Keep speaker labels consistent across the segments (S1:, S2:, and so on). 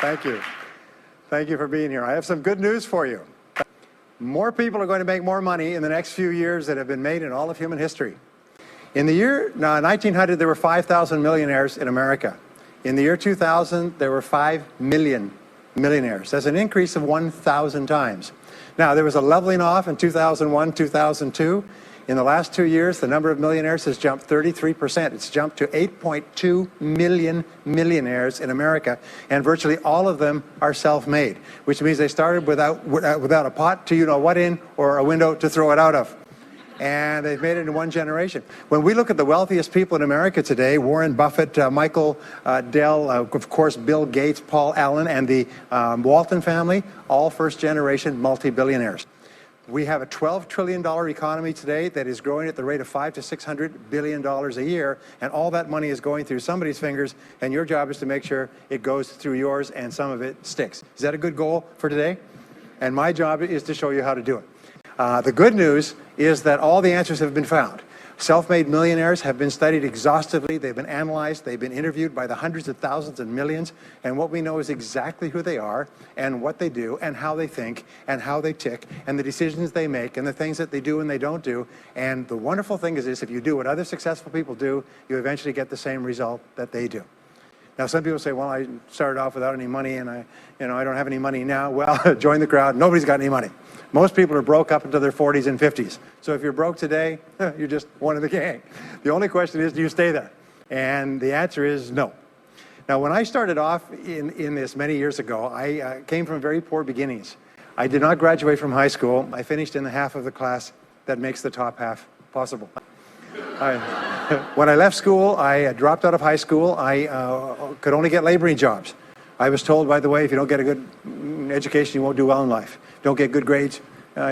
S1: Thank you. Thank you for being here. I have some good news for you. More people are going to make more money in the next few years than have been made in all of human history. In the year 1900, there were 5,000 millionaires in America. In the year 2000, there were 5 million millionaires. That's an increase of 1,000 times. Now, there was a leveling off in 2001, 2002. In the last 2 years, the number of millionaires has jumped 33%. It's jumped to 8.2 million millionaires in America, and virtually all of them are self-made, which means they started without a pot to you-know-what in or a window to throw it out of. And they've made it in one generation. When we look at the wealthiest people in America today, Warren Buffett, Michael Dell, of course, Bill Gates, Paul Allen, and the Walton family, all first-generation multi-billionaires. We have a $12 trillion economy today that is growing at the rate of $500 to $600 billion a year, and all that money is going through somebody's fingers, and your job is to make sure it goes through yours and some of it sticks. Is that a good goal for today? And my job is to show you how to do it. The good news is that all the answers have been found. Self-made millionaires have been studied exhaustively. They've been analyzed. They've been interviewed by the hundreds of thousands and millions. And what we know is exactly who they are and what they do and how they think and how they tick and the decisions they make and the things that they do and they don't do. And the wonderful thing is this: if you do what other successful people do, you eventually get the same result that they do. Now, some people say, well, I started off without any money and I don't have any money now. Well, join the crowd. Nobody's got any money. Most people are broke up into their 40s and 50s. So if you're broke today, you're just one of the gang. The only question is, do you stay there? And the answer is no. Now, when I started off in this many years ago, I came from very poor beginnings. I did not graduate from high school. I finished in the half of the class that makes the top half possible. When I left school, I dropped out of high school. I could only get laboring jobs. I was told, by the way, if you don't get a good education, you won't do well in life. Don't get good grades,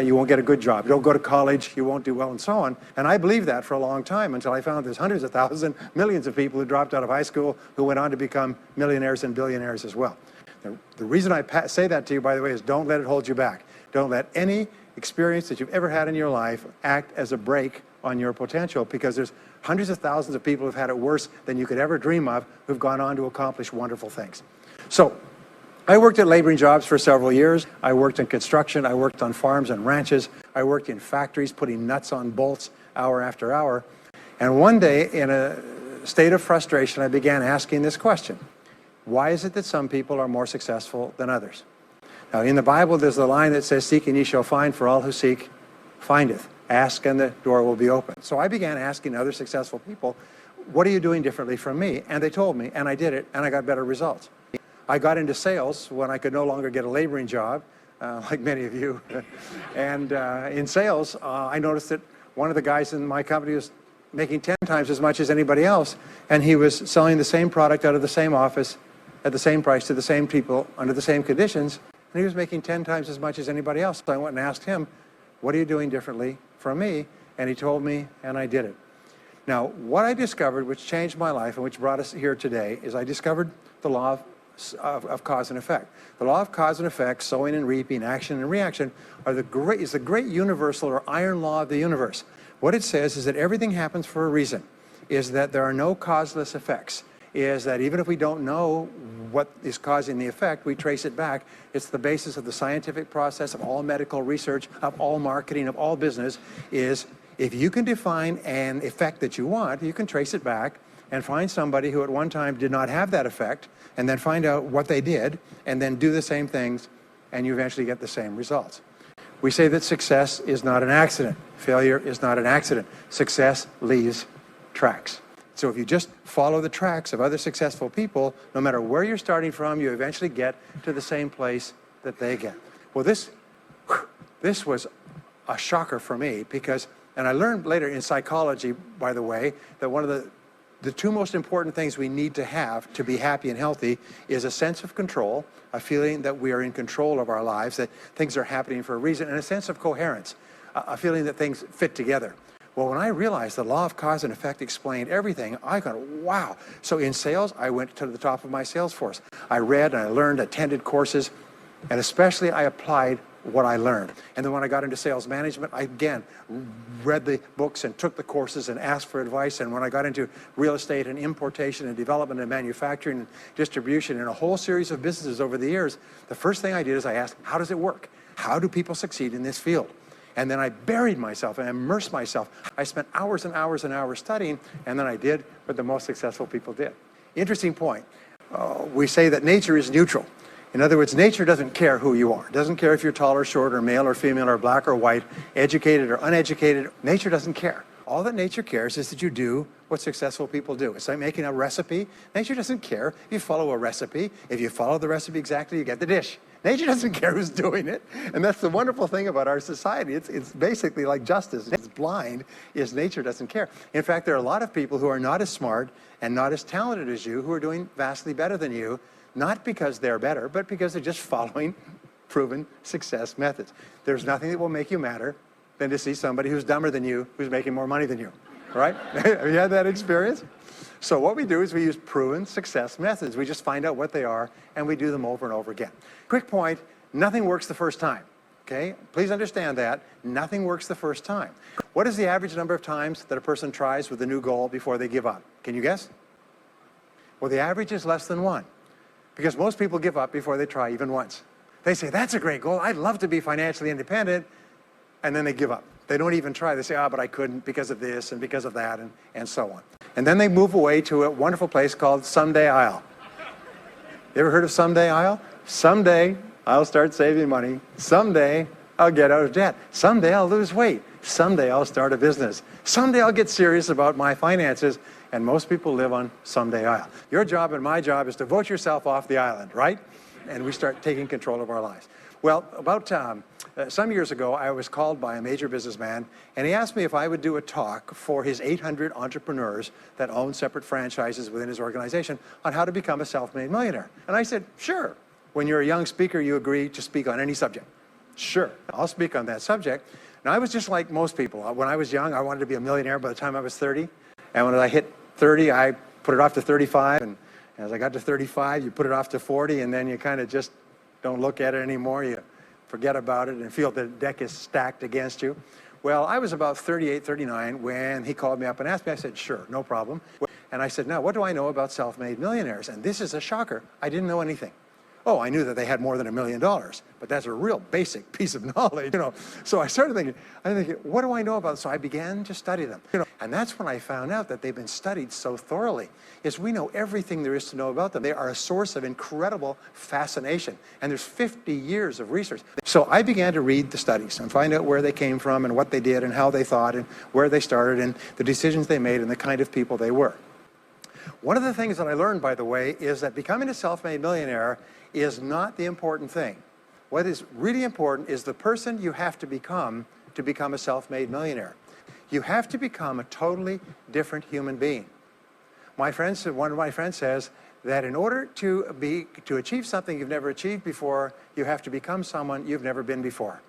S1: you won't get a good job. Don't go to college, you won't do well, and so on. And I believed that for a long time until I found there's hundreds of thousands, millions of people who dropped out of high school who went on to become millionaires and billionaires as well. The reason I say that to you, by the way, is don't let it hold you back. Don't let any experience that you've ever had in your life act as a brake on your potential, because there's hundreds of thousands of people who've had it worse than you could ever dream of who've gone on to accomplish wonderful things. So, I worked at laboring jobs for several years. I worked in construction. I worked on farms and ranches. I worked in factories putting nuts on bolts hour after hour. And one day, in a state of frustration, I began asking this question: why is it that some people are more successful than others? Now, in the Bible, there's the line that says, seek and ye shall find, for all who seek findeth. Ask and the door will be open. So I began asking other successful people, what are you doing differently from me? And they told me, and I did it, and I got better results. I got into sales when I could no longer get a laboring job, like many of you. And in sales, I noticed that one of the guys in my company was making 10 times as much as anybody else, and he was selling the same product out of the same office at the same price to the same people under the same conditions, and he was making 10 times as much as anybody else. So I went and asked him, what are you doing differently from me? And he told me, and I did it. Now, what I discovered, which changed my life and which brought us here today, is I discovered the law of cause and effect. The law of cause and effect, sowing and reaping, action and reaction, is the great universal or iron law of the universe. What it says is that everything happens for a reason, is that there are no causeless effects, is that even if we don't know what is causing the effect, we trace it back. It's the basis of the scientific process, of all medical research, of all marketing, of all business, is if you can define an effect that you want, you can trace it back and find somebody who at one time did not have that effect, and then find out what they did, and then do the same things, and you eventually get the same results. We say that success is not an accident. Failure is not an accident. Success leaves tracks. So if you just follow the tracks of other successful people, no matter where you're starting from, you eventually get to the same place that they get. Well, this was a shocker for me, because, and I learned later in psychology, by the way, that one of the two most important things we need to have to be happy and healthy is a sense of control, a feeling that we are in control of our lives, that things are happening for a reason, and a sense of coherence, a feeling that things fit together. Well, when I realized the law of cause and effect explained everything, I thought, wow. So in sales, I went to the top of my sales force. I read and I learned, attended courses, and especially I applied what I learned. And then when I got into sales management, I again read the books and took the courses and asked for advice. And when I got into real estate and importation and development and manufacturing and distribution and a whole series of businesses over the years, the first thing I did is I asked, how does it work? How do people succeed in this field? And then I buried myself and immersed myself. I spent hours and hours and hours studying, and then I did what the most successful people did. Interesting point. We say that nature is neutral. In other words, nature doesn't care who you are. It doesn't care if you're tall or short or male or female or black or white, educated or uneducated. Nature doesn't care. All that nature cares is that you do what successful people do. It's like making a recipe. Nature doesn't care if you follow a recipe. If you follow the recipe exactly, you get the dish. Nature doesn't care who's doing it. And that's the wonderful thing about our society. It's basically like justice. It's blind, is nature doesn't care. In fact, there are a lot of people who are not as smart and not as talented as you who are doing vastly better than you, not because they're better, but because they're just following proven success methods. There's nothing that will make you madder than to see somebody who's dumber than you, who's making more money than you, right? Have you had that experience? So what we do is we use proven success methods. We just find out what they are, and we do them over and over again. Quick point, nothing works the first time, okay? Please understand that. Nothing works the first time. What is the average number of times that a person tries with a new goal before they give up? Can you guess? Well, the average is less than 1, because most people give up before they try even once. They say, that's a great goal. I'd love to be financially independent, and then they give up. They don't even try. They say, but I couldn't because of this and because of that, and so on. And then they move away to a wonderful place called Someday I'll. You ever heard of Someday I'll? Someday I'll start saving money. Someday I'll get out of debt. Someday I'll lose weight. Someday I'll start a business. Someday I'll get serious about my finances. And most people live on Someday I'll. Your job and my job is to vote yourself off the island, right? And we start taking control of our lives. Well, about some years ago, I was called by a major businessman, and he asked me if I would do a talk for his 800 entrepreneurs that own separate franchises within his organization on how to become a self-made millionaire. And I said, sure. When you're a young speaker, you agree to speak on any subject. Sure, I'll speak on that subject. Now, I was just like most people. When I was young, I wanted to be a millionaire by the time I was 30. And when I hit 30, I put it off to 35. And as I got to 35, you put it off to 40, and then you kind of just don't look at it anymore. You forget about it and feel the deck is stacked against you. Well, I was about 38, 39 when he called me up and asked me. I said, sure, no problem. And I said, now, what do I know about self-made millionaires? And this is a shocker. I didn't know anything. Oh, I knew that they had more than $1 million, but that's a real basic piece of knowledge, So I started thinking, what do I know about it? So I began to study them, And that's when I found out that they've been studied so thoroughly, is we know everything there is to know about them. They are a source of incredible fascination, and there's 50 years of research. So I began to read the studies and find out where they came from and what they did and how they thought and where they started and the decisions they made and the kind of people they were. One of the things that I learned, by the way, is that becoming a self-made millionaire is not the important thing. What is really important is the person you have to become a self-made millionaire. You have to become a totally different human being. One of my friends says that in order to achieve something you've never achieved before, you have to become someone you've never been before.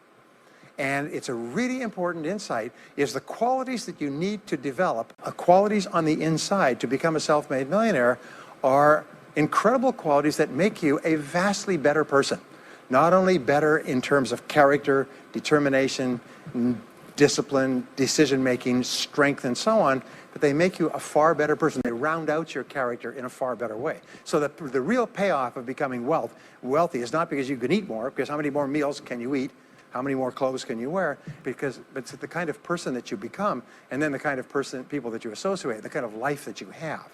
S1: And it's a really important insight, is the qualities that you need to develop, qualities on the inside to become a self-made millionaire, are incredible qualities that make you a vastly better person. Not only better in terms of character, determination, discipline, decision-making, strength, and so on, but they make you a far better person. They round out your character in a far better way. So the real payoff of becoming wealthy is not because you can eat more, because how many more meals can you eat? How many more clothes can you wear? But it's the kind of person that you become, and then the kind of people that you associate, the kind of life that you have.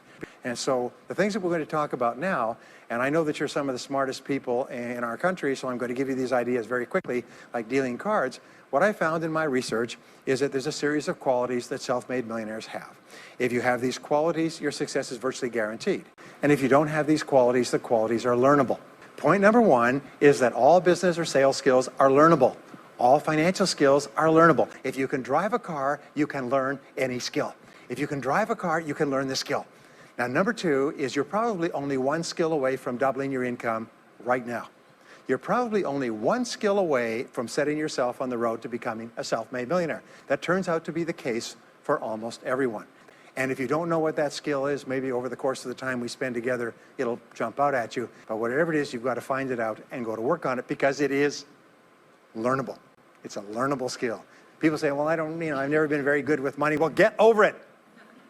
S1: And so the things that we're going to talk about now, and I know that you're some of the smartest people in our country, so I'm going to give you these ideas very quickly, like dealing cards. What I found in my research is that there's a series of qualities that self-made millionaires have. If you have these qualities, your success is virtually guaranteed. And if you don't have these qualities, the qualities are learnable. Point number one is that all business or sales skills are learnable. All financial skills are learnable. If you can drive a car, you can learn any skill. If you can drive a car, you can learn the skill. Now, number two is you're probably only one skill away from doubling your income right now. You're probably only one skill away from setting yourself on the road to becoming a self-made millionaire. That turns out to be the case for almost everyone. And if you don't know what that skill is, maybe over the course of the time we spend together, it'll jump out at you. But whatever it is, you've got to find it out and go to work on it, because it is learnable. It's a learnable skill. People say, well, I've never been very good with money. Well, get over it.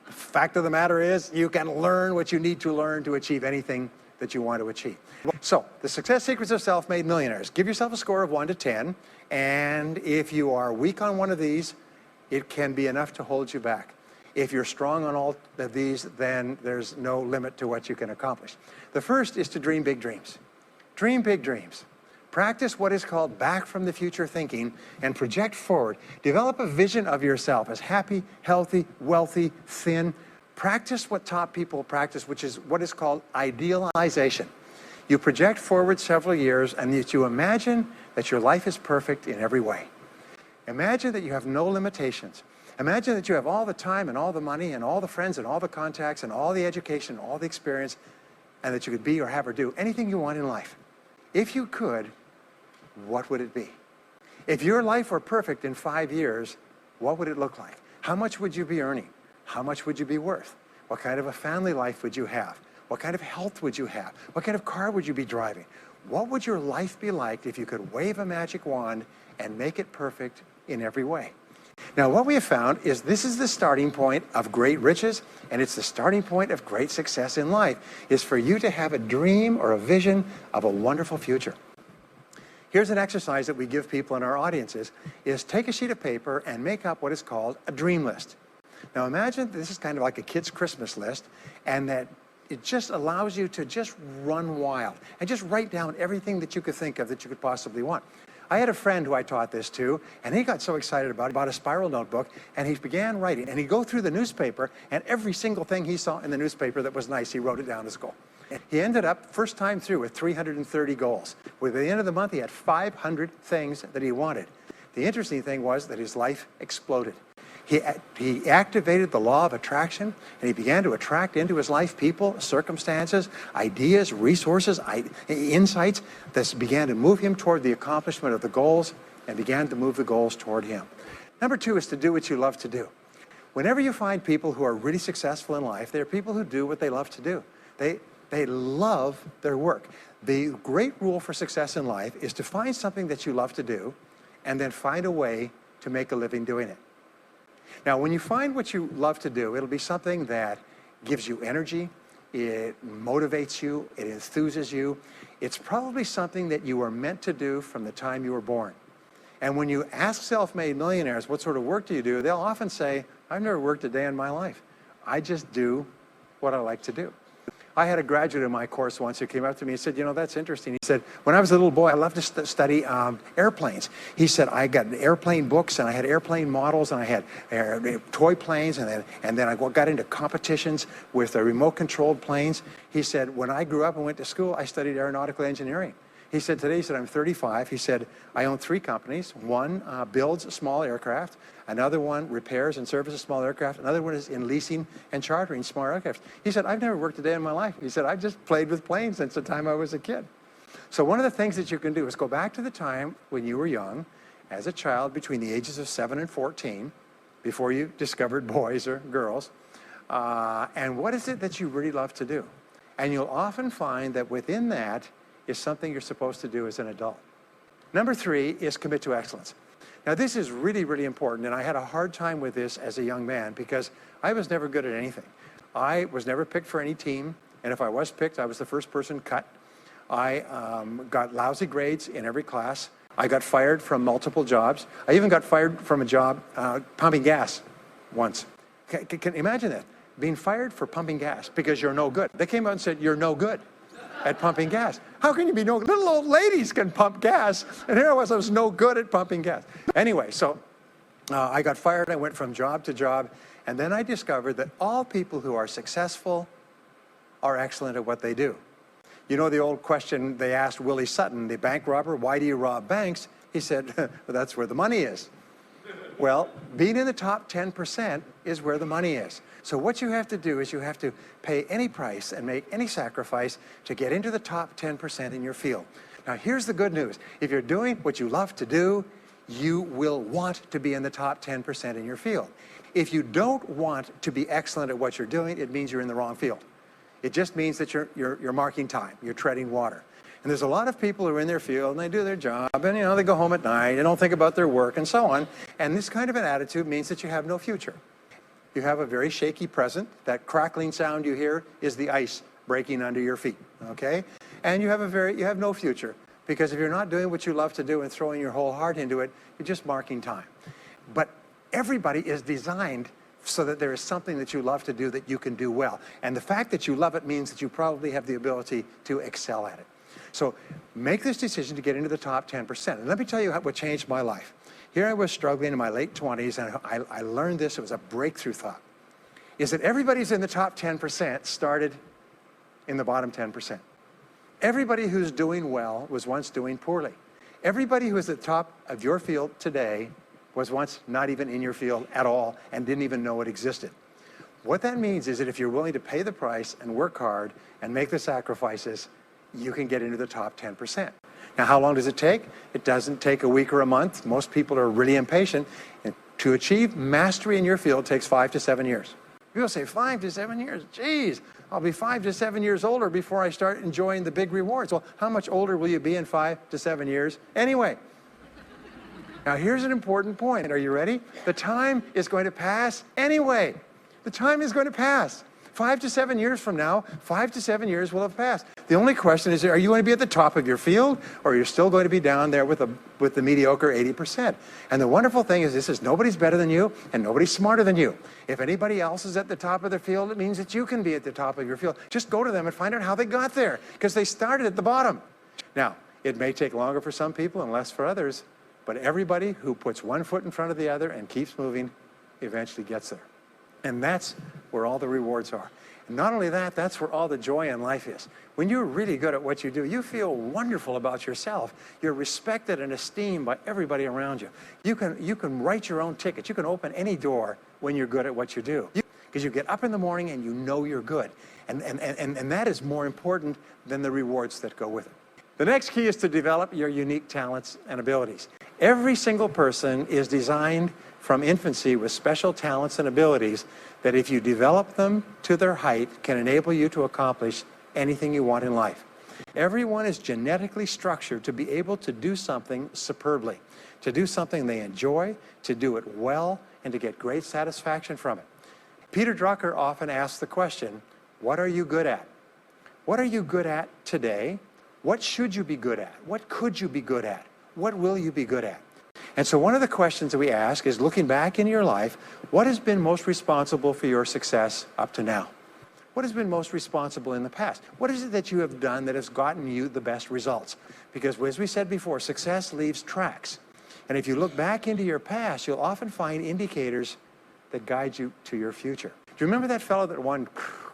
S1: The fact of the matter is, you can learn what you need to learn to achieve anything that you want to achieve. So, the success secrets of self-made millionaires. Give yourself a score of 1 to 10, and if you are weak on one of these, it can be enough to hold you back. If you're strong on all of these, then there's no limit to what you can accomplish. The first is to dream big dreams. Dream big dreams. Practice what is called back from the future thinking and project forward. Develop a vision of yourself as happy, healthy, wealthy, thin. Practice what top people practice, which is what is called idealization. You project forward several years and you imagine that your life is perfect in every way. Imagine that you have no limitations. Imagine that you have all the time and all the money and all the friends and all the contacts and all the education, all the experience, and that you could be or have or do anything you want in life. If you could, what would it be? If your life were perfect in 5 years, what would it look like? How much would you be earning? How much would you be worth? What kind of a family life would you have? What kind of health would you have? What kind of car would you be driving? What would your life be like if you could wave a magic wand and make it perfect in every way? Now, what we have found is this is the starting point of great riches, and it's the starting point of great success in life, is for you to have a dream or a vision of a wonderful future. Here's an exercise that we give people in our audiences, is take a sheet of paper and make up what is called a dream list. Now imagine this is kind of like a kid's Christmas list, and that it just allows you to just run wild and just write down everything that you could think of that you could possibly want. I had a friend who I taught this to, and he got so excited about it, bought a spiral notebook, and he began writing. And he'd go through the newspaper, and every single thing he saw in the newspaper that was nice, he wrote it down as a goal. He ended up, first time through, with 330 goals. By the end of the month, he had 500 things that he wanted. The interesting thing was that his life exploded. He activated the law of attraction, and he began to attract into his life people, circumstances, ideas, resources, insights that began to move him toward the accomplishment of the goals and began to move the goals toward him. Number 2 is to do what you love to do. Whenever you find people who are really successful in life, they're people who do what they love to do. They love their work. The great rule for success in life is to find something that you love to do and then find a way to make a living doing it. Now, when you find what you love to do, it'll be something that gives you energy, it motivates you, it enthuses you. It's probably something that you were meant to do from the time you were born. And when you ask self-made millionaires, what sort of work do you do? They'll often say, I've never worked a day in my life. I just do what I like to do. I had a graduate in my course once who came up to me and said, that's interesting. He said, when I was a little boy, I loved to study airplanes. He said, I got airplane books, and I had airplane models, and I had toy planes, and then I got into competitions with remote-controlled planes. He said, when I grew up and went to school, I studied aeronautical engineering. He said, today, I'm 35. He said, I own 3 companies. One builds small aircraft. Another one repairs and services small aircraft. Another one is in leasing and chartering small aircraft. He said, I've never worked a day in my life. He said, I've just played with planes since the time I was a kid. So one of the things that you can do is go back to the time when you were young, as a child between the ages of 7 and 14, before you discovered boys or girls, and what is it that you really love to do? And you'll often find that within that is something you're supposed to do as an adult. Number 3 is commit to excellence. Now, this is really, really important, and I had a hard time with this as a young man because I was never good at anything. I was never picked for any team, and if I was picked, I was the first person cut. I got lousy grades in every class. I got fired from multiple jobs. I even got fired from a job pumping gas once. Can you imagine that? Being fired for pumping gas because you're no good. They came out and said, you're no good at pumping gas. How can you be no good? Little old ladies can pump gas, and here I was no good at pumping gas. Anyway, so I got fired. I went from job to job, and then I discovered that all people who are successful are excellent at what they do. You know the old question they asked Willie Sutton, the bank robber, why do you rob banks? He said, well, that's where the money is. Well, being in the top 10% is where the money is. So what you have to do is you have to pay any price and make any sacrifice to get into the top 10% in your field. Now, here's the good news. If you're doing what you love to do, you will want to be in the top 10% in your field. If you don't want to be excellent at what you're doing, it means you're in the wrong field. It just means that you're marking time, you're treading water. And there's a lot of people who are in their field and they do their job and, they go home at night, they don't think about their work and so on. And this kind of an attitude means that you have no future. You have a very shaky present. That crackling sound you hear is the ice breaking under your feet, okay? And you have no future, because if you're not doing what you love to do and throwing your whole heart into it, you're just marking time. But everybody is designed so that there is something that you love to do that you can do well. And the fact that you love it means that you probably have the ability to excel at it. So make this decision to get into the top 10%. And let me tell you what changed my life. Here I was struggling in my late 20s, and I learned this. It was a breakthrough thought, is that everybody's in the top 10% started in the bottom 10%. Everybody who's doing well was once doing poorly. Everybody who is at the top of your field today was once not even in your field at all and didn't even know it existed. What that means is that if you're willing to pay the price and work hard and make the sacrifices, you can get into the top 10%. Now, how long does it take? It doesn't take a week or a month. Most people are really impatient. And to achieve mastery in your field takes 5 to 7 years. People say, 5 to 7 years? Geez, I'll be 5 to 7 years older before I start enjoying the big rewards. Well, how much older will you be in 5 to 7 years anyway? Now, here's an important point. Are you ready? The time is going to pass anyway. The time is going to pass. 5 to 7 years from now, 5 to 7 years will have passed. The only question is, are you going to be at the top of your field, or are you still going to be down there with the mediocre 80%? And the wonderful thing is this: is nobody's better than you, and nobody's smarter than you. If anybody else is at the top of their field, it means that you can be at the top of your field. Just go to them and find out how they got there, because they started at the bottom. Now, it may take longer for some people and less for others, but everybody who puts one foot in front of the other and keeps moving eventually gets there. And that's where all the rewards are. And not only that, that's where all the joy in life is. When you're really good at what you do, you feel wonderful about yourself. You're respected and esteemed by everybody around you. You can write your own ticket. You can open any door when you're good at what you do. Because you get up in the morning and you know you're good. And that is more important than the rewards that go with it. The next key is to develop your unique talents and abilities. Every single person is designed from infancy with special talents and abilities that, if you develop them to their height, can enable you to accomplish anything you want in life. Everyone is genetically structured to be able to do something superbly, to do something they enjoy, to do it well, and to get great satisfaction from it. Peter Drucker often asks the question, what are you good at? What are you good at today? What should you be good at? What could you be good at? What will you be good at? And so one of the questions that we ask is, looking back in your life, what has been most responsible for your success up to now? What has been most responsible in the past? What is it that you have done that has gotten you the best results? Because as we said before, success leaves tracks. And if you look back into your past, you'll often find indicators that guide you to your future. Do you remember that fellow that won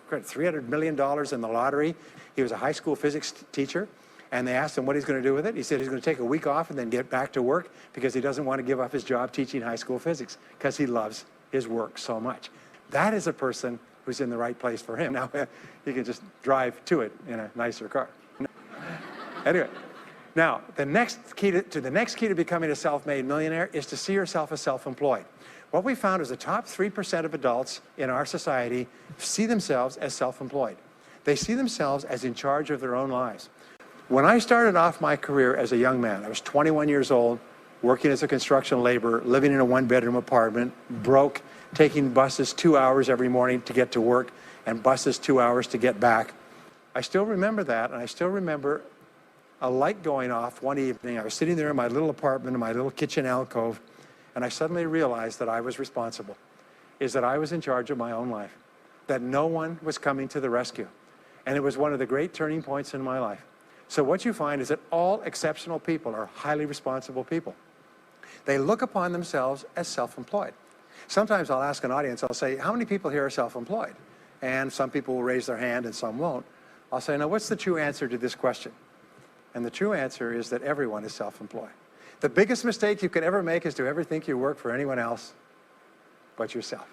S1: $300 million in the lottery? He was a high school physics teacher. And they asked him what he's going to do with it. He said he's going to take a week off and then get back to work, because he doesn't want to give up his job teaching high school physics, because he loves his work so much. That is a person who's in the right place for him. Now, you can just drive to it in a nicer car. Anyway, now, the next key to becoming a self-made millionaire is to see yourself as self-employed. What we found is the top 3% of adults in our society see themselves as self-employed. They see themselves as in charge of their own lives. When I started off my career as a young man, I was 21 years old, working as a construction laborer, living in a one-bedroom apartment, broke, taking buses 2 hours every morning to get to work, and buses 2 hours to get back. I still remember that, and I still remember a light going off one evening. I was sitting there in my little apartment, in my little kitchen alcove, and I suddenly realized that I was responsible, that I was in charge of my own life, that no one was coming to the rescue. And it was one of the great turning points in my life. So what you find is that all exceptional people are highly responsible people. They look upon themselves as self-employed. Sometimes I'll ask an audience, I'll say, how many people here are self-employed? And some people will raise their hand and some won't. I'll say, now what's the true answer to this question? And the true answer is that everyone is self-employed. The biggest mistake you could ever make is to ever think you work for anyone else but yourself.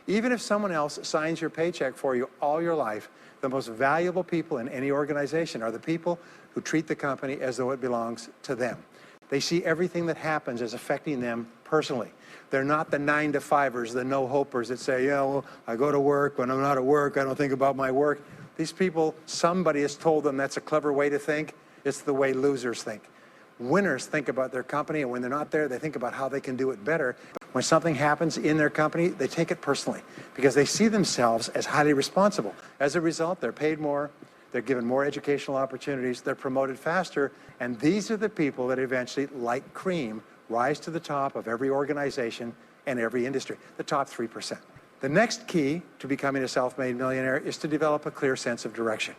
S1: Even if someone else signs your paycheck for you all your life, the most valuable people in any organization are the people who treat the company as though it belongs to them. They see everything that happens as affecting them personally. They're not the 9-to-5ers, the no-hopers that say, well, I go to work, when I'm not at work, I don't think about my work. These people, somebody has told them that's a clever way to think. It's the way losers think. Winners think about their company, and when they're not there, they think about how they can do it better. When something happens in their company, they take it personally because they see themselves as highly responsible. As a result, they're paid more, they're given more educational opportunities, they're promoted faster, and these are the people that eventually, like cream, rise to the top of every organization and every industry, the top 3%. The next key to becoming a self-made millionaire is to develop a clear sense of direction.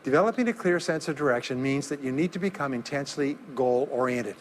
S1: Developing a clear sense of direction means that you need to become intensely goal-oriented.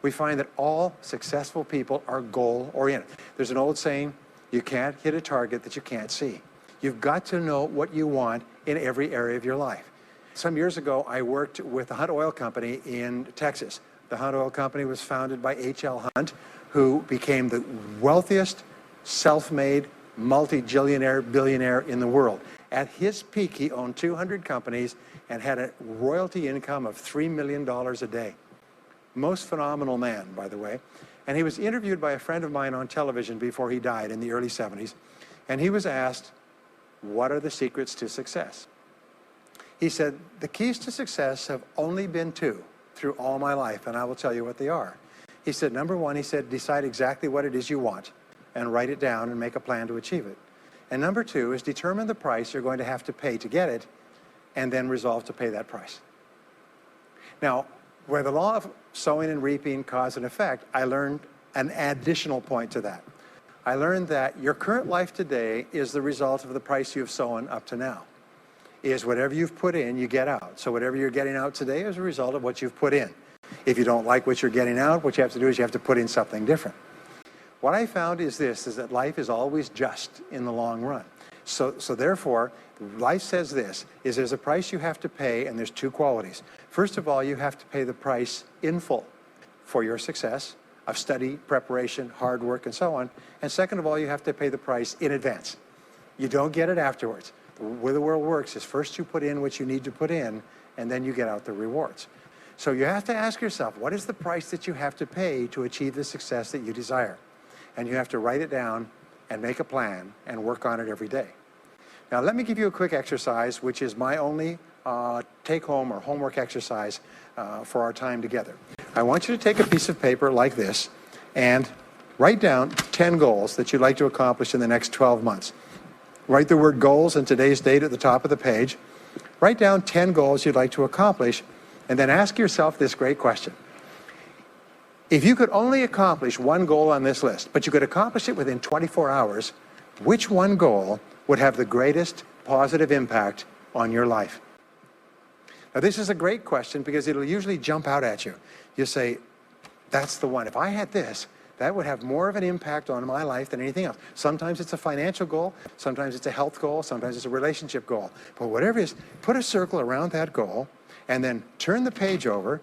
S1: We find that all successful people are goal-oriented. There's an old saying, you can't hit a target that you can't see. You've got to know what you want in every area of your life. Some years ago, I worked with the Hunt Oil Company in Texas. The Hunt Oil Company was founded by H.L. Hunt, who became the wealthiest, self-made, multi-jillionaire billionaire in the world. At his peak, he owned 200 companies and had a royalty income of $3 million a day. Most phenomenal man, by the way. And he was interviewed by a friend of mine on television before he died in the early 70s. And he was asked, what are the secrets to success? He said, the keys to success have only been two through all my life, and I will tell you what they are. He said, number one, he said, decide exactly what it is you want and write it down and make a plan to achieve it. And number two is determine the price you're going to have to pay to get it and then resolve to pay that price. Now, where the law of sowing and reaping cause and effect, I learned an additional point to that. I learned that your current life today is the result of the price you've sown up to now. Is whatever you've put in, you get out. So whatever you're getting out today is a result of what you've put in. If you don't like what you're getting out, what you have to do is you have to put in something different. What I found is this, is that life is always just in the long run. So therefore, life says this, is there's a price you have to pay, and there's two qualities. First of all, you have to pay the price in full for your success of study, preparation, hard work, and so on. And second of all, you have to pay the price in advance. You don't get it afterwards. The way the world works is first you put in what you need to put in, and then you get out the rewards. So you have to ask yourself, what is the price that you have to pay to achieve the success that you desire? And you have to write it down and make a plan and work on it every day. Now let me give you a quick exercise, which is my only take-home or homework exercise for our time together. I want you to take a piece of paper like this and write down 10 goals that you'd like to accomplish in the next 12 months. Write the word goals and today's date at the top of the page. Write down 10 goals you'd like to accomplish, and then ask yourself this great question. If you could only accomplish one goal on this list, but you could accomplish it within 24 hours, which one goal would have the greatest positive impact on your life? Now, this is a great question because it'll usually jump out at you. You say, that's the one. If I had this, that would have more of an impact on my life than anything else. Sometimes it's a financial goal, sometimes it's a health goal, sometimes it's a relationship goal. But whatever it is, put a circle around that goal and then turn the page over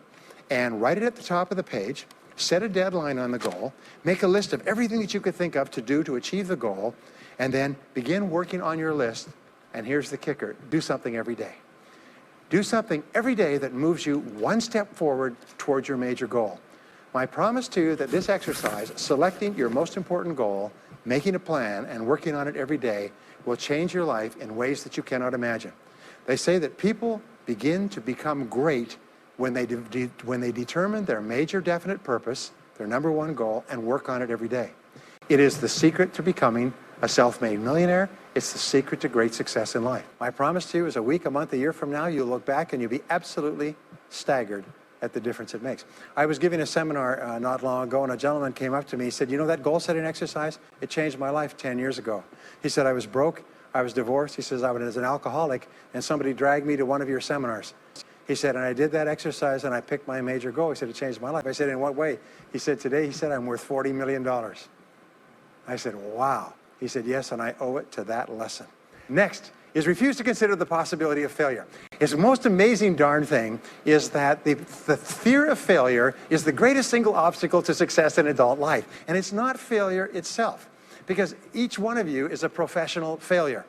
S1: and write it at the top of the page. Set a deadline on the goal, make a list of everything that you could think of to do to achieve the goal, and then begin working on your list. And here's the kicker, do something every day. Do something every day that moves you one step forward towards your major goal. My promise to you that this exercise, selecting your most important goal, making a plan, and working on it every day, will change your life in ways that you cannot imagine. They say that people begin to become great when they determine their major definite purpose, their number one goal, and work on it every day. It is the secret to becoming a self-made millionaire. It's the secret to great success in life. My promise to you is a week, a month, a year from now, you'll look back and you'll be absolutely staggered at the difference it makes. I was giving a seminar not long ago, and a gentleman came up to me. He said, you know that goal-setting exercise? It changed my life 10 years ago. He said, I was broke, I was divorced. He says, I was an alcoholic, and somebody dragged me to one of your seminars. He said, and I did that exercise and I picked my major goal. He said, it changed my life. I said, in what way? He said, today, he said, I'm worth $40 million. I said, wow. He said, yes, and I owe it to that lesson. Next is refuse to consider the possibility of failure. His most amazing darn thing is that the fear of failure is the greatest single obstacle to success in adult life. And it's not failure itself, because each one of you is a professional failure.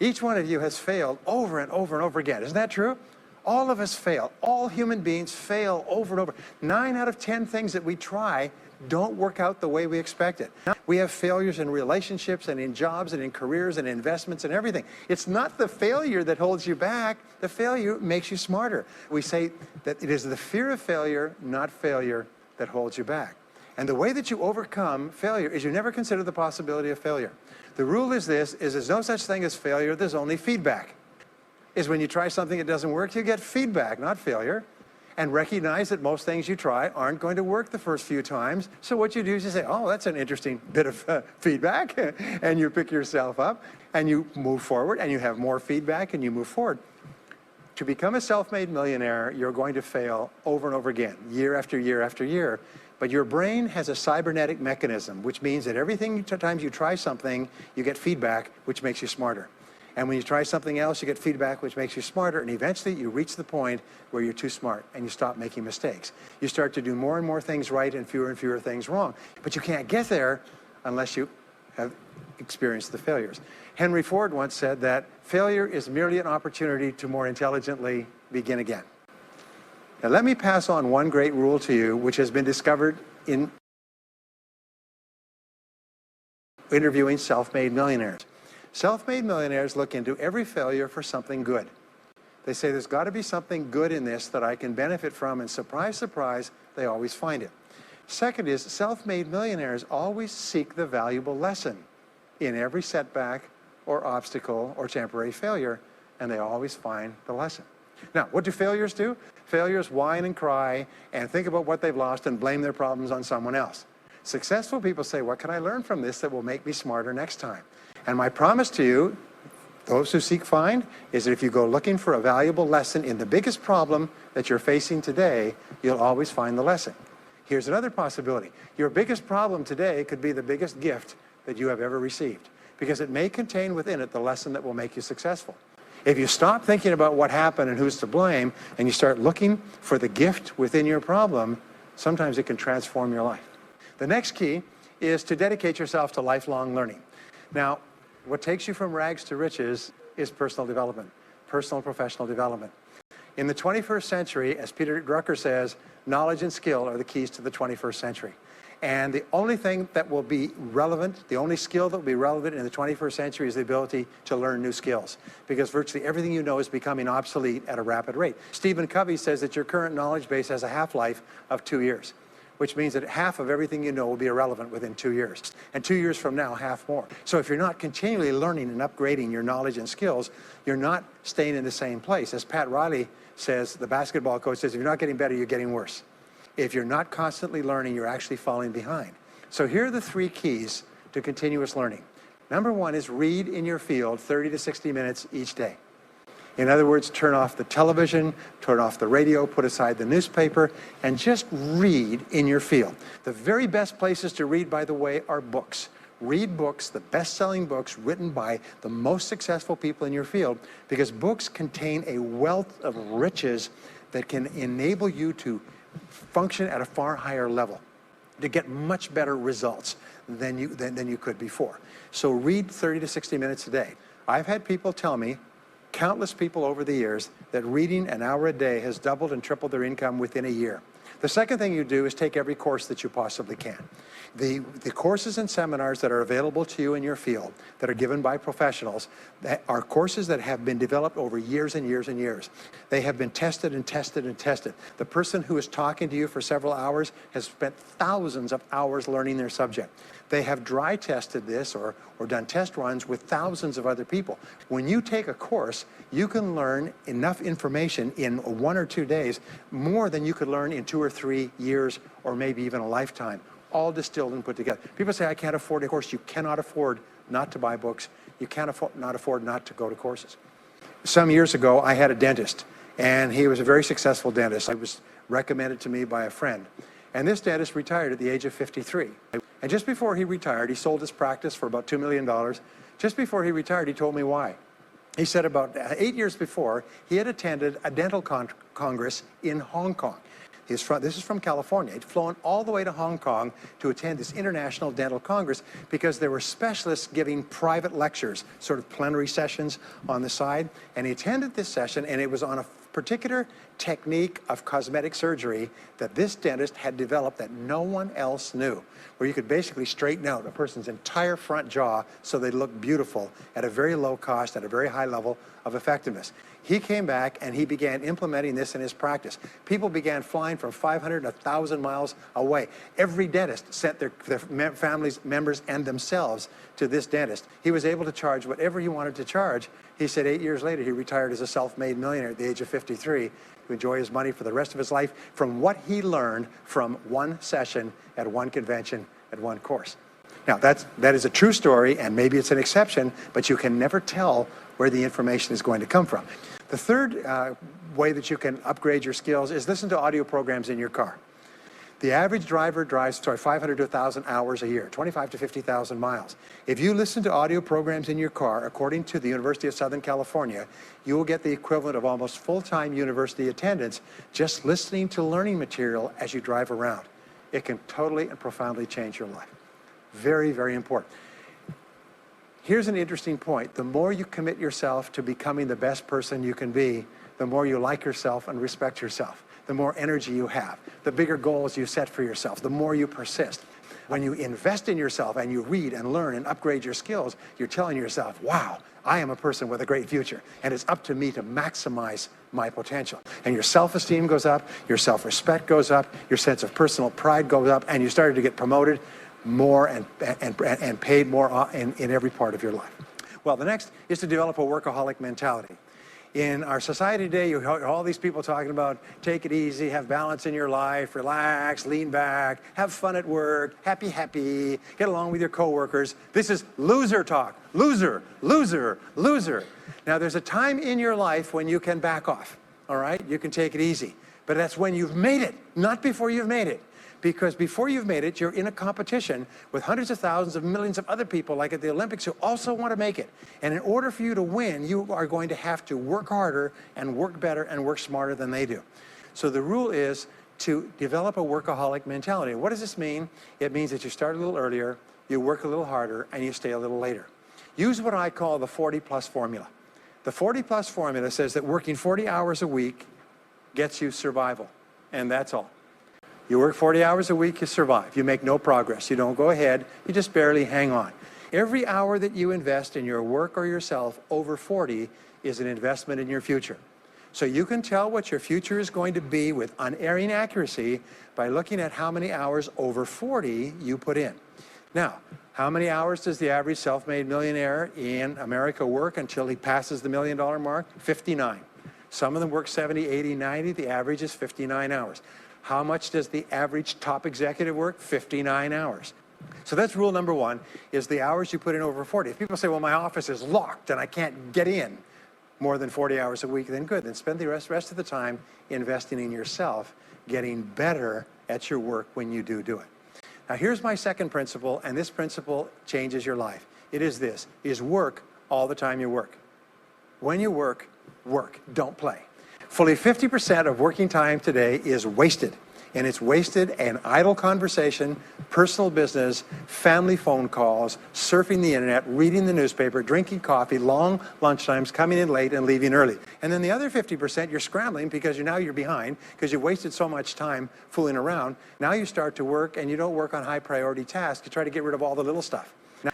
S1: Each one of you has failed over and over and over again. Isn't that true? All of us fail. All human beings fail over and over. 9 out of 10 things that we try don't work out the way we expected. We have failures in relationships and in jobs and in careers and investments and everything. It's not the failure that holds you back. The failure makes you smarter. We say that it is the fear of failure, not failure, that holds you back. And the way that you overcome failure is you never consider the possibility of failure. The rule is this, is there's no such thing as failure, there's only feedback. Is when you try something that doesn't work, you get feedback, not failure. And recognize that most things you try aren't going to work the first few times. So what you do is you say, oh, that's an interesting bit of feedback. And you pick yourself up and you move forward and you have more feedback and you move forward. To become a self-made millionaire, you're going to fail over and over again, year after year after year. But your brain has a cybernetic mechanism, which means that every time you try something, you get feedback, which makes you smarter. And when you try something else, you get feedback, which makes you smarter. And eventually, you reach the point where you're too smart and you stop making mistakes. You start to do more and more things right and fewer things wrong. But you can't get there unless you have experienced the failures. Henry Ford once said that failure is merely an opportunity to more intelligently begin again. Now, let me pass on one great rule to you, which has been discovered in interviewing self-made millionaires. Self-made millionaires look into every failure for something good. They say there's got to be something good in this that I can benefit from, and surprise, surprise, they always find it. Second is self-made millionaires always seek the valuable lesson in every setback or obstacle or temporary failure, and they always find the lesson. Now, what do failures do? Failures whine and cry and think about what they've lost and blame their problems on someone else. Successful people say, what can I learn from this that will make me smarter next time? And my promise to you, those who seek find, is that if you go looking for a valuable lesson in the biggest problem that you're facing today, you'll always find the lesson. Here's another possibility. Your biggest problem today could be the biggest gift that you have ever received, because it may contain within it the lesson that will make you successful. If you stop thinking about what happened and who's to blame, and you start looking for the gift within your problem, sometimes it can transform your life. The next key is to dedicate yourself to lifelong learning. Now, what takes you from rags to riches is personal development, personal and professional development. In the 21st century, as Peter Drucker says, knowledge and skill are the keys to the 21st century. And the only thing that will be relevant, the only skill that will be relevant in the 21st century is the ability to learn new skills, because virtually everything you know is becoming obsolete at a rapid rate. Stephen Covey says that your current knowledge base has a half-life of 2 years, which means that half of everything you know will be irrelevant within 2 years. And 2 years from now, half more. So if you're not continually learning and upgrading your knowledge and skills, you're not staying in the same place. As Pat Riley says, the basketball coach says, if you're not getting better, you're getting worse. If you're not constantly learning, you're actually falling behind. So here are the 3 keys to continuous learning. Number 1 is read in your field 30 to 60 minutes each day. In other words, turn off the television, turn off the radio, put aside the newspaper, and just read in your field. The very best places to read, by the way, are books. Read books, the best-selling books written by the most successful people in your field, because books contain a wealth of riches that can enable you to function at a far higher level, to get much better results than you could before. So read 30 to 60 minutes a day. I've had people tell me, countless people over the years, that reading an hour a day has doubled and tripled their income within a year. The second thing you do is take every course that you possibly can. The courses and seminars that are available to you in your field that are given by professionals are courses that have been developed over years and years and years. They have been tested and tested and tested. The person who is talking to you for several hours has spent thousands of hours learning their subject. They have dry tested this or done test runs with thousands of other people. When you take a course, you can learn enough information in 1 or 2 days, more than you could learn in 2 or 3 years or maybe even a lifetime, all distilled and put together. People say, I can't afford a course. You cannot afford not to buy books. You can't afford not to go to courses. Some years ago, I had a dentist, and he was a very successful dentist. He was recommended to me by a friend. And this dentist retired at the age of 53. And just before he retired, he sold his practice for about $2 million. Just before he retired, he told me why. He said about 8 years before, he had attended a dental congress in Hong Kong. This is from California. He'd flown all the way to Hong Kong to attend this international dental congress because there were specialists giving private lectures, sort of plenary sessions on the side. And he attended this session, and it was on a particular technique of cosmetic surgery that this dentist had developed that no one else knew, where you could basically straighten out a person's entire front jaw so they look beautiful at a very low cost, at a very high level of effectiveness. He came back and he began implementing this in his practice. People began flying from 500 to 1,000 miles away. Every dentist sent their families, members, and themselves to this dentist. He was able to charge whatever he wanted to charge. He said 8 years later, he retired as a self-made millionaire at the age of 53 to enjoy his money for the rest of his life from what he learned from one session at one convention at one course. Now, that is a true story, and maybe it's an exception, but you can never tell where the information is going to come from. The third way that you can upgrade your skills is listen to audio programs in your car. The average driver drives 500 to 1,000 hours a year, 25 to 50,000 miles. If you listen to audio programs in your car, according to the University of Southern California, you will get the equivalent of almost full-time university attendance just listening to learning material as you drive around. It can totally and profoundly change your life. Very, very important. Here's an interesting point. The more you commit yourself to becoming the best person you can be, the more you like yourself and respect yourself, the more energy you have, the bigger goals you set for yourself, the more you persist. When you invest in yourself and you read and learn and upgrade your skills, you're telling yourself, wow, I am a person with a great future, and it's up to me to maximize my potential. And your self-esteem goes up, your self-respect goes up, your sense of personal pride goes up, and you started to get promoted more and paid more in every part of your life. Well, the next is to develop a workaholic mentality. In our society today, you hear all these people talking about take it easy, have balance in your life, relax, lean back, have fun at work, happy, get along with your coworkers. This is loser talk. Loser, loser, loser. Now, there's a time in your life when you can back off, all right? You can take it easy. But that's when you've made it, not before you've made it. Because before you've made it, you're in a competition with hundreds of thousands of millions of other people, like at the Olympics, who also want to make it. And in order for you to win, you are going to have to work harder and work better and work smarter than they do. So the rule is to develop a workaholic mentality. What does this mean? It means that you start a little earlier, you work a little harder, and you stay a little later. Use what I call the 40-plus formula. The 40-plus formula says that working 40 hours a week gets you survival, and that's all. You work 40 hours a week, you survive. You make no progress. You don't go ahead. You just barely hang on. Every hour that you invest in your work or yourself over 40 is an investment in your future. So you can tell what your future is going to be with unerring accuracy by looking at how many hours over 40 you put in. Now, how many hours does the average self-made millionaire in America work until he passes the $1 million mark? 59. Some of them work 70, 80, 90. The average is 59 hours. How much does the average top executive work? 59 hours. So that's rule number one, is the hours you put in over 40. If people say, well, my office is locked and I can't get in more than 40 hours a week, then good. Then spend the rest of the time investing in yourself, getting better at your work when you do it. Now, here's my second principle, and this principle changes your life. It is this, is work all the time you work. When you work, work, don't play. Fully 50% of working time today is wasted, and it's wasted in idle conversation, personal business, family phone calls, surfing the internet, reading the newspaper, drinking coffee, long lunchtimes, coming in late and leaving early. And then the other 50%, you're scrambling because now you're behind because you wasted so much time fooling around. Now you start to work, and you don't work on high priority tasks. You try to get rid of all the little stuff.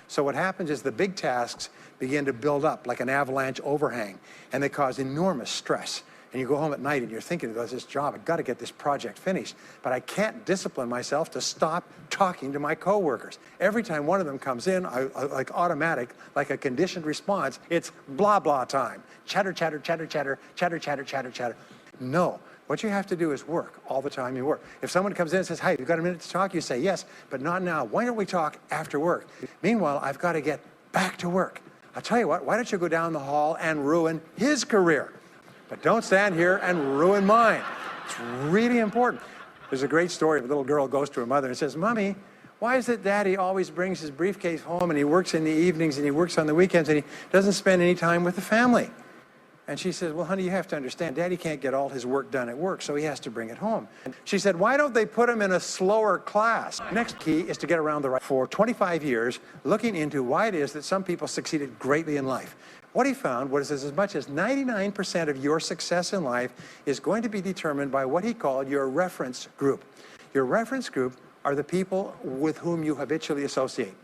S1: So what happens is the big tasks begin to build up like an avalanche overhang, and they cause enormous stress. And you go home at night and you're thinking about this job, I've got to get this project finished, but I can't discipline myself to stop talking to my coworkers. Every time one of them comes in, I like automatic, like a conditioned response, it's blah, blah time. Chatter, chatter, chatter, chatter, chatter, chatter, chatter, chatter. No, what you have to do is work all the time you work. If someone comes in and says, hey, you've got a minute to talk, you say, yes, but not now. Why don't we talk after work? Meanwhile, I've got to get back to work. I'll tell you what, why don't you go down the hall and ruin his career? But don't stand here and ruin mine. It's really important. There's a great story of a little girl goes to her mother and says, Mommy, why is it Daddy always brings his briefcase home and he works in the evenings and he works on the weekends and he doesn't spend any time with the family? And she says, well, honey, you have to understand, Daddy can't get all his work done at work, so he has to bring it home. And she said, why don't they put him in a slower class? Next key is to get around the right. For 25 years, looking into why it is that some people succeeded greatly in life. What he found was as much as 99% of your success in life is going to be determined by what he called your reference group. Your reference group are the people with whom you habitually associate.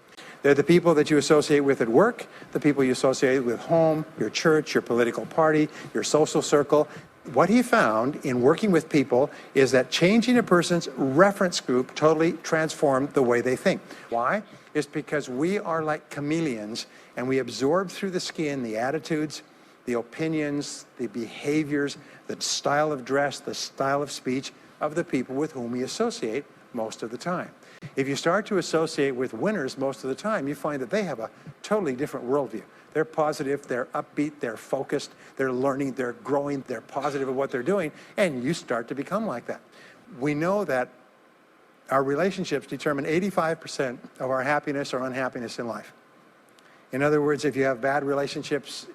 S1: They're the people that you associate with at work, the people you associate with home, your church, your political party, your social circle. What he found in working with people is that changing a person's reference group totally transformed the way they think. Why? It's because we are like chameleons, and we absorb through the skin the attitudes, the opinions, the behaviors, the style of dress, the style of speech of the people with whom we associate most of the time. If you start to associate with winners most of the time, you find that they have a totally different worldview. They're positive, they're upbeat, they're focused, they're learning, they're growing, they're positive of what they're doing, and you start to become like that. We know that our relationships determine 85% of our happiness or unhappiness in life. In other words, if you have bad relationships,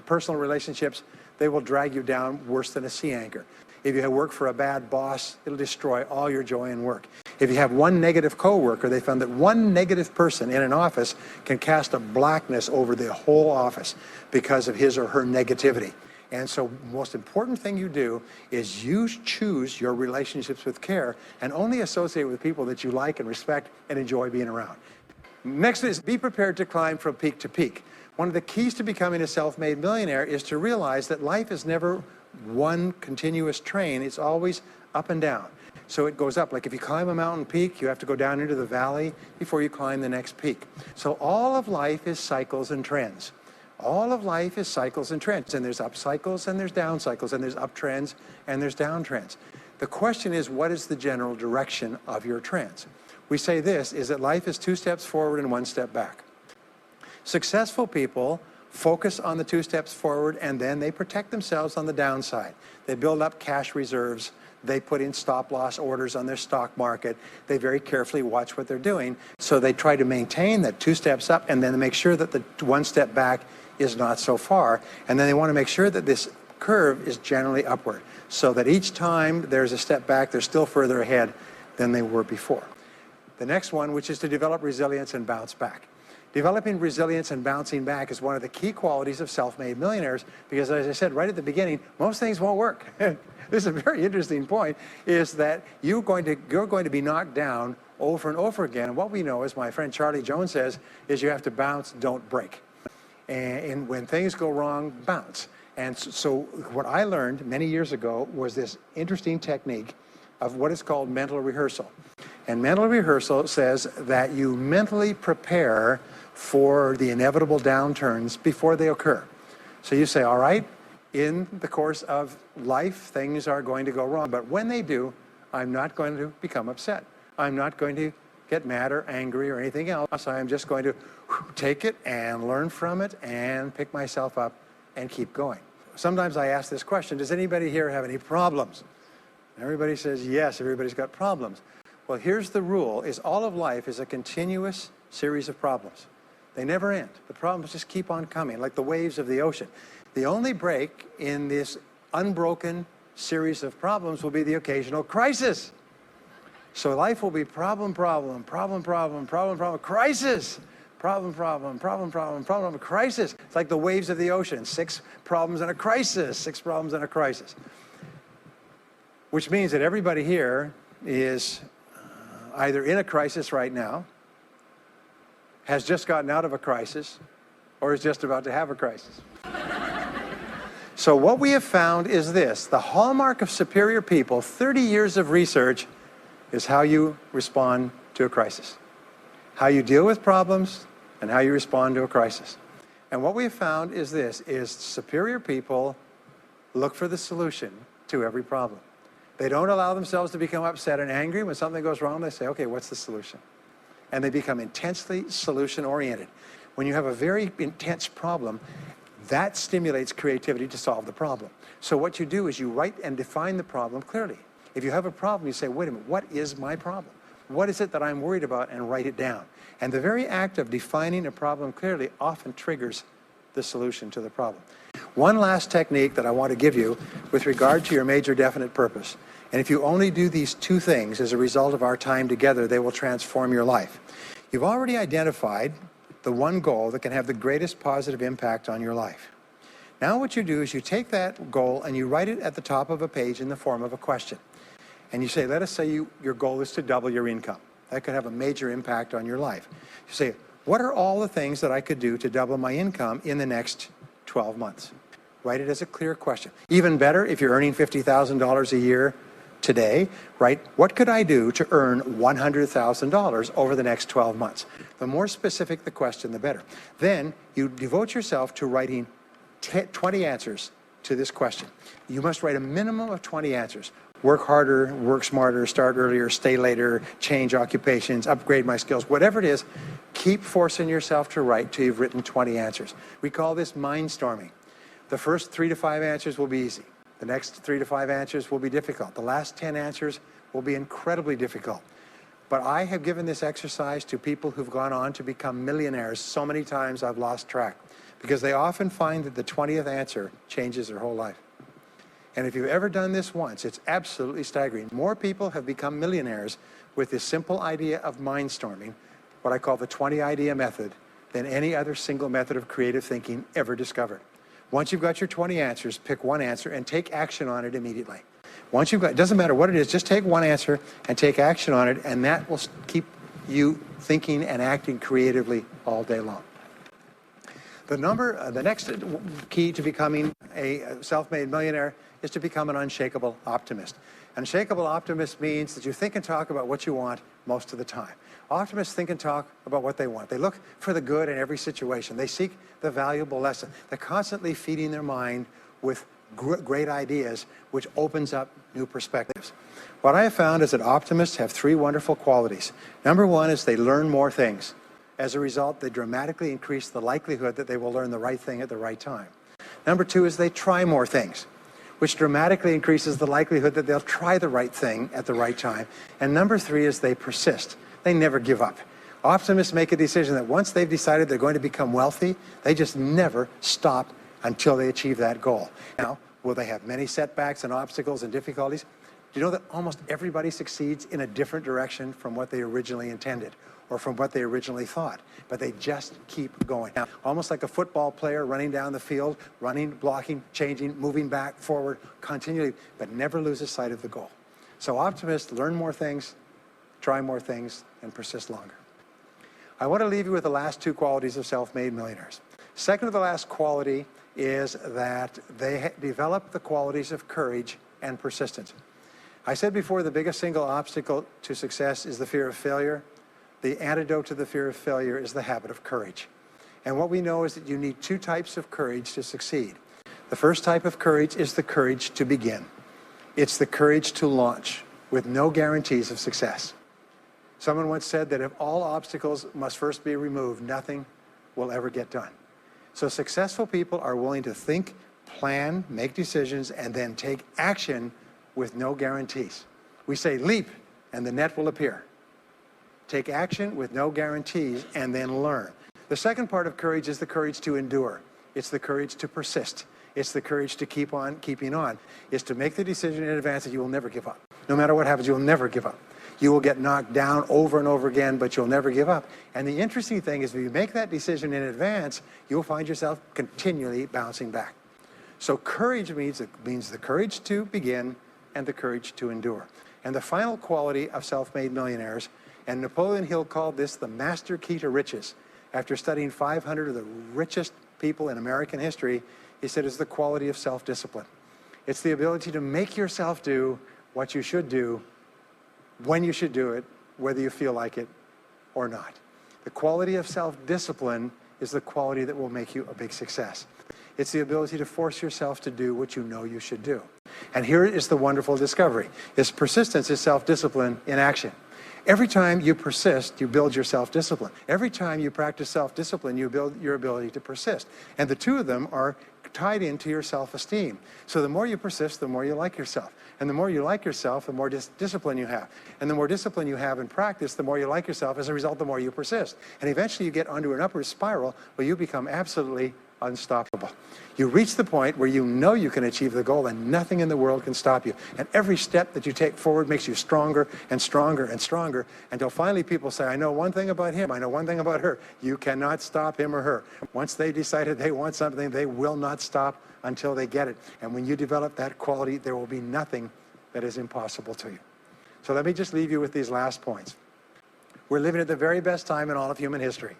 S1: personal relationships, they will drag you down worse than a sea anchor. If you work for a bad boss, it'll destroy all your joy in work. If you have one negative coworker, they found that one negative person in an office can cast a blackness over the whole office because of his or her negativity. And so the most important thing you do is you choose your relationships with care and only associate with people that you like and respect and enjoy being around. Next is be prepared to climb from peak to peak. One of the keys to becoming a self-made millionaire is to realize that life is never one continuous train. It's always up and down. So it goes up. Like if you climb a mountain peak, you have to go down into the valley before you climb the next peak. So all of life is cycles and trends. All of life is cycles and trends. And there's up cycles and there's down cycles and there's up trends and there's down trends. The question is, what is the general direction of your trends? We say this, is that life is 2 steps forward and 1 step back. Successful people focus on the 2 steps forward, and then they protect themselves on the downside. They build up cash reserves. They put in stop-loss orders on their stock market. They very carefully watch what they're doing. So they try to maintain that 2 steps up, and then make sure that the 1 step back is not so far. And then they want to make sure that this curve is generally upward, so that each time there's a step back, they're still further ahead than they were before. The next one, which is to develop resilience and bounce back. Developing resilience and bouncing back is one of the key qualities of self-made millionaires, because as I said right at the beginning, most things won't work. This is a very interesting point, is that you're going to be knocked down over and over again. And what we know, as my friend Charlie Jones says, is you have to bounce, don't break. And when things go wrong, bounce. And so what I learned many years ago was this interesting technique of what is called mental rehearsal. And mental rehearsal says that you mentally prepare for the inevitable downturns before they occur. So you say, all right, in the course of life, things are going to go wrong. But when they do, I'm not going to become upset. I'm not going to get mad or angry or anything else. I'm just going to take it and learn from it and pick myself up and keep going. Sometimes I ask this question, does anybody here have any problems? Everybody says yes, everybody's got problems. Well, here's the rule, is all of life is a continuous series of problems. They never end. The problems just keep on coming, like the waves of the ocean. The only break in this unbroken series of problems will be the occasional crisis. So life will be problem, problem, problem, problem, problem, problem, crisis. Problem, problem, problem, problem, problem, crisis. It's like the waves of the ocean. 6 problems and a crisis. 6 problems and a crisis. Which means that everybody here is either in a crisis right now, has just gotten out of a crisis, or is just about to have a crisis. So what we have found is this: the hallmark of superior people, 30 years of research, is how you respond to a crisis. How you deal with problems and how you respond to a crisis. And what we have found is this, is superior people look for the solution to every problem. They don't allow themselves to become upset and angry. When something goes wrong, they say, okay, what's the solution? And they become intensely solution-oriented. When you have a very intense problem, that stimulates creativity to solve the problem. So what you do is you write and define the problem clearly. If you have a problem, you say, wait a minute, what is my problem? What is it that I'm worried about? And write it down. And the very act of defining a problem clearly often triggers the solution to the problem. One last technique that I want to give you with regard to your major definite purpose. And if you only do these 2 things as a result of our time together, they will transform your life. You've already identified the one goal that can have the greatest positive impact on your life. Now what you do is you take that goal and you write it at the top of a page in the form of a question. And you say, let us say your goal is to double your income. That could have a major impact on your life. You say, what are all the things that I could do to double my income in the next 12 months? Write it as a clear question. Even better, if you're earning $50,000 a year today, write, what could I do to earn $100,000 over the next 12 months? The more specific the question, the better. Then you devote yourself to writing 20 answers to this question. You must write a minimum of 20 answers. Work harder, work smarter, start earlier, stay later, change occupations, upgrade my skills, whatever it is, keep forcing yourself to write till you've written 20 answers. We call this mind storming. The first 3 to 5 answers will be easy. The next 3 to 5 answers will be difficult. The last 10 answers will be incredibly difficult. But I have given this exercise to people who've gone on to become millionaires so many times I've lost track, because they often find that the 20th answer changes their whole life. And if you've ever done this once, it's absolutely staggering. More people have become millionaires with this simple idea of mind storming, what I call the 20 idea method, than any other single method of creative thinking ever discovered. Once you've got your 20 answers, pick one answer and take action on it immediately. Once you've got, it doesn't matter what it is, just take one answer and take action on it, and that will keep you thinking and acting creatively all day long. The next key to becoming a self-made millionaire is to become an unshakable optimist. An unshakable optimist means that you think and talk about what you want most of the time. Optimists think and talk about what they want. They look for the good in every situation. They seek the valuable lesson. They're constantly feeding their mind with great ideas, which opens up new perspectives. What I have found is that optimists have 3 wonderful qualities. Number 1 is they learn more things. As a result, they dramatically increase the likelihood that they will learn the right thing at the right time. Number 2 is they try more things, which dramatically increases the likelihood that they'll try the right thing at the right time. And number 3 is they persist. They never give up. Optimists make a decision that once they've decided they're going to become wealthy, they just never stop until they achieve that goal. Now, will they have many setbacks and obstacles and difficulties? Do you know that almost everybody succeeds in a different direction from what they originally intended or from what they originally thought? But they just keep going. Now, almost like a football player running down the field, running, blocking, changing, moving back, forward, continually, but never loses sight of the goal. So optimists learn more things, try more things, and persist longer. I want to leave you with the last 2 qualities of self-made millionaires. Second to the last quality is that they develop the qualities of courage and persistence. I said before, the biggest single obstacle to success is the fear of failure. The antidote to the fear of failure is the habit of courage. And what we know is that you need 2 types of courage to succeed. The first type of courage is the courage to begin. It's the courage to launch with no guarantees of success. Someone once said that if all obstacles must first be removed, nothing will ever get done. So successful people are willing to think, plan, make decisions, and then take action with no guarantees. We say leap, and the net will appear. Take action with no guarantees, and then learn. The second part of courage is the courage to endure. It's the courage to persist. It's the courage to keep on keeping on. It's to make the decision in advance that you will never give up. No matter what happens, you will never give up. You will get knocked down over and over again, but you'll never give up. And the interesting thing is, if you make that decision in advance, you'll find yourself continually bouncing back. So courage means the courage to begin and the courage to endure. And the final quality of self-made millionaires, and Napoleon Hill called this the master key to riches. After studying 500 of the richest people in American history, he said it's the quality of self-discipline. It's the ability to make yourself do what you should do, when you should do it, whether you feel like it or not. The quality of self-discipline is the quality that will make you a big success. It's the ability to force yourself to do what you know you should do. And here is the wonderful discovery. Persistence is self-discipline in action. Every time you persist, you build your self-discipline. Every time you practice self-discipline, you build your ability to persist. And the 2 of them are tied into your self-esteem. So the more you persist, the more you like yourself. And the more you like yourself, the more discipline you have. And the more discipline you have in practice, the more you like yourself. As a result, the more you persist. And eventually you get onto an upward spiral where you become absolutely unstoppable. You reach the point where you know you can achieve the goal and nothing in the world can stop you. And every step that you take forward makes you stronger and stronger and stronger until finally people say, I know one thing about him, I know one thing about her. You cannot stop him or her. Once they decided they want something, they will not stop until they get it. And when you develop that quality, there will be nothing that is impossible to you. So let me just leave you with these last points. We're living at the very best time in all of human history.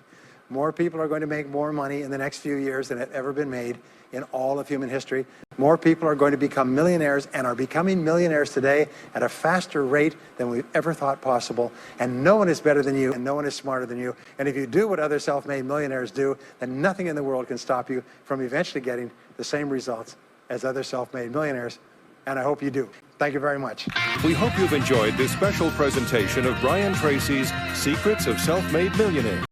S1: More people are going to make more money in the next few years than have ever been made in all of human history. More people are going to become millionaires and are becoming millionaires today at a faster rate than we've ever thought possible. And no one is better than you and no one is smarter than you. And if you do what other self-made millionaires do, then nothing in the world can stop you from eventually getting the same results as other self-made millionaires. And I hope you do. Thank you very much.
S2: We hope you've enjoyed this special presentation of Brian Tracy's Secrets of Self-Made Millionaires.